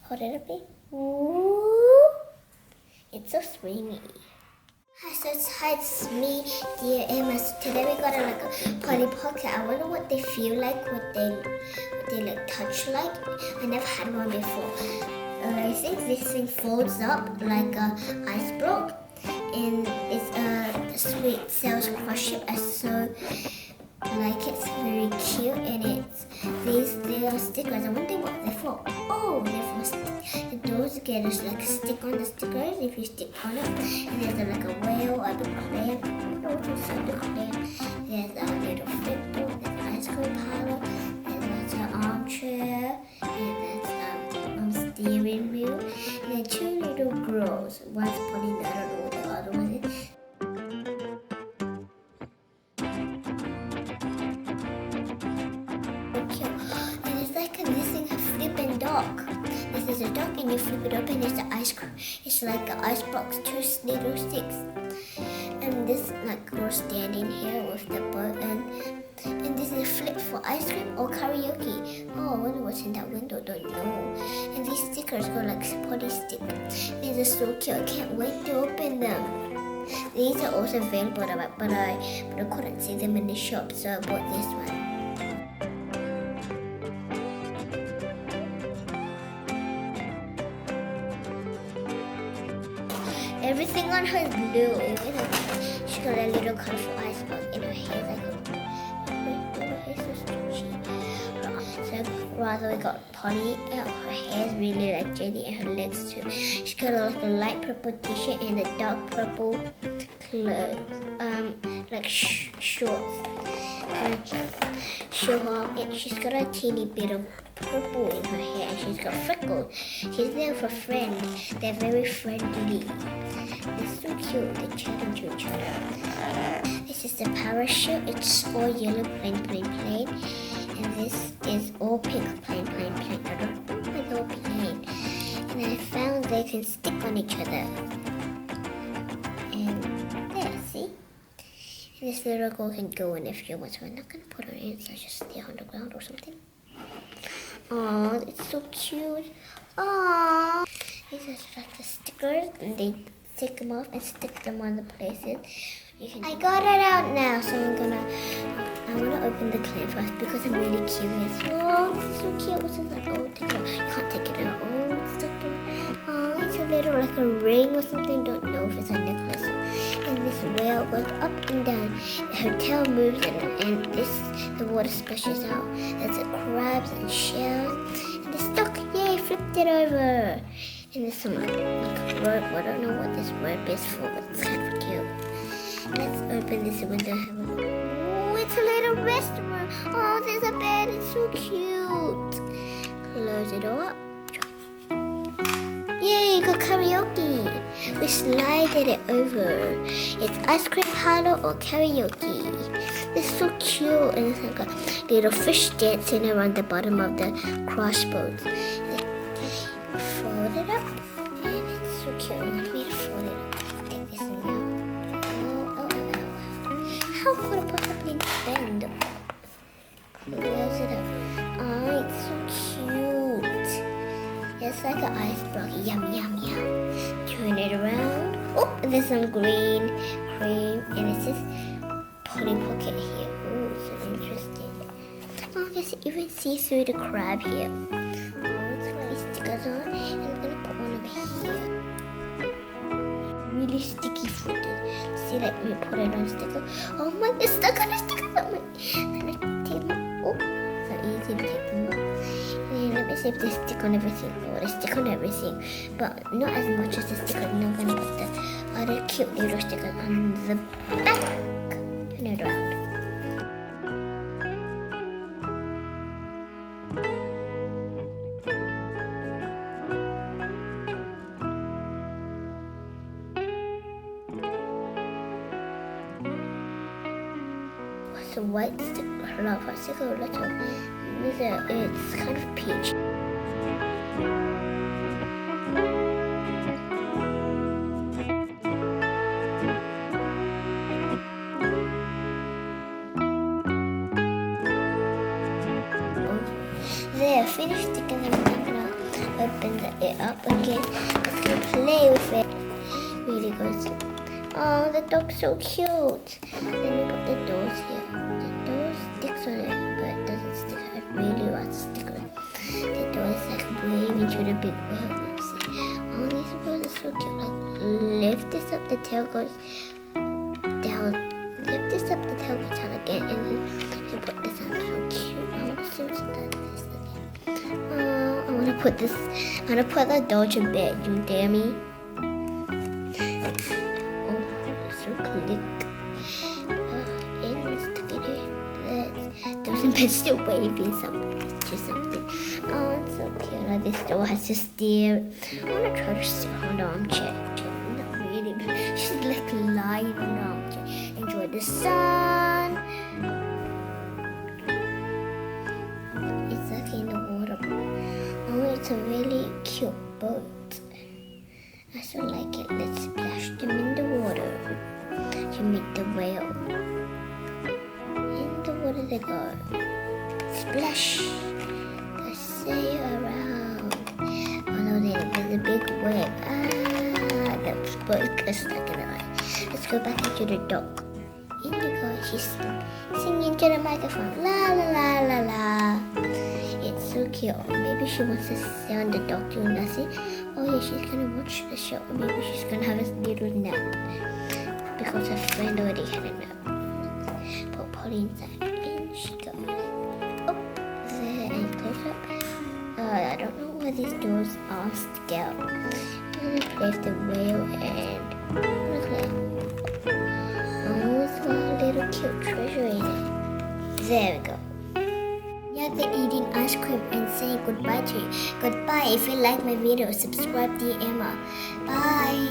Hold it up there. Ooh. It's so springy. Hi, so it's me, dear Emma. So today we got a Polly Pocket. I wonder what they feel like, what they like touch like. I never had one before. I think this thing folds up like a ice block, and it's a sweet sales crush it. I so like it's very cute, and it's these little stickers. I wonder what they're for. Oh, they're for the doors again. There's like a stick on the stickers if you stick on it, and there's like a whale, a big clam. I don't know what to say, the clam. There's a little flip board. There's an ice cream parlor. And there's an armchair, and there's a steering wheel, and then two little girls. One's putting I don't know what the other one is. This is a dog, and you flip it open. It's an ice cream. It's like an ice box, two little sticks. And this like girl standing here with the boat, and this is a flip for ice cream or karaoke. Oh, I wonder what's in that window. Don't know. And these stickers go like potty stick. These are so cute. I can't wait to open them. These are also available, but I couldn't see them in the shop, so I bought this one. Everything on her is blue. She got a little colorful ice block in her hair, like so rather we got Polly. Her hair is really like jelly, and her legs too. She got like a light purple t-shirt and a dark purple clothes, like shorts. And she's got a teeny bit of purple in her hair, and she's got freckles. She's there with a friend. They're very friendly. They're so cute. They chat to each other. This is the parachute. It's all yellow, plain. And this is all pink, plain. I don't know why they're all plain. And I found they can stick on each other. And there, see? This little girl can go in if she wants. We're not going to put her in, so just stay on the ground or something. Oh, it's so cute. Oh, these are like the stickers, and they take them off and stick them on the places. I got it out now, so I'm gonna open the clam first because I'm really curious. Oh, this is so cute. What's in that? Oh, take it out. You can't take it out. Oh, it's stuck in. Oh, it's a little like a ring or something. Don't know if it's a necklace. And this whale goes up and down. Her tail moves, and the water splashes out. There's crabs and shells. And it's stuck. Yay, flipped it over. And there's some like rope. I don't know what this rope is for, but it's kind of cute. Let's open this window. Oh, it's a little restaurant. Oh, there's a bed. It's so cute. Close it all up. Yay, got karaoke. We slided it over. It's ice cream parlor or karaoke. It's so cute, and it's like a little fish dancing around the bottom of the crossbones. Fold it up, and it's so cute. I want me to fold it up. Take this one out. Oh. How could it possibly bend? Close it up. Oh, it's so cute. It's like an ice block. Yum. Turn it around. Oh, there's some green cream, and it says Polly Pocket here. Oh, so interesting. Oh, I can even see through the crab here. Oh, it's got these stickers on, and I'm gonna put one over here. Really sticky footed. See, like we put it on sticker. Oh my, it's stuck on the sticker. Oh my, and I take them. Oh, so easy to take them off. And let me see if they stick on everything. Oh, they stick on everything, but not as much as the sticker. I'm not gonna put the other cute little stickers on the back. Turn it around. What's the white sticker? Love white sticker, little. It's kind of peach. There, finished sticking them. I'm gonna open the it up again. Let's go play with it. Really good. Oh, the dog's so cute. Then we put the doors here. The door sticks on it, but it doesn't stick. I really want to stick on it. The door is like waving to the big world. Oh, these birds are so cute. Like, lift this up, the tail goes down. Lift this up, the tail goes down again, and then you put this on. So cute. I want to see what's done this again. Oh, I want to put this. I want to put the doll to bed. You dare me? Oh, it's so click. And let's stick it in. There's a bed still waving something. Oh, it's so cute. Now this doll has to steer. I want to try to sit on the armchair. Not really, but she's like lying on the armchair. Enjoy the sun. It's like in the water. Oh, it's a really cute boat. I so like it. Let's splash them in the water to meet the whale. In the water they go. Splash. Let's sail around. Oh no, there's a big wave. The boat is stuck in the line. Let's go back into the dock. Indigo, she's singing to the microphone. La la la la la. It's so cute. Maybe she wants to stay on the dock doing nothing. Oh yeah, she's gonna watch the show. Maybe she's gonna have a little nap because her friend already had a nap. Put Polly inside. In she goes. Oh, there and close up. I don't know where these doors are still. I'm gonna place the whale and look like it's a little cute treasure in it. There we go. Yeah, they're eating ice cream and saying goodbye to you. Goodbye. If you like my video, subscribe to Emma. Bye.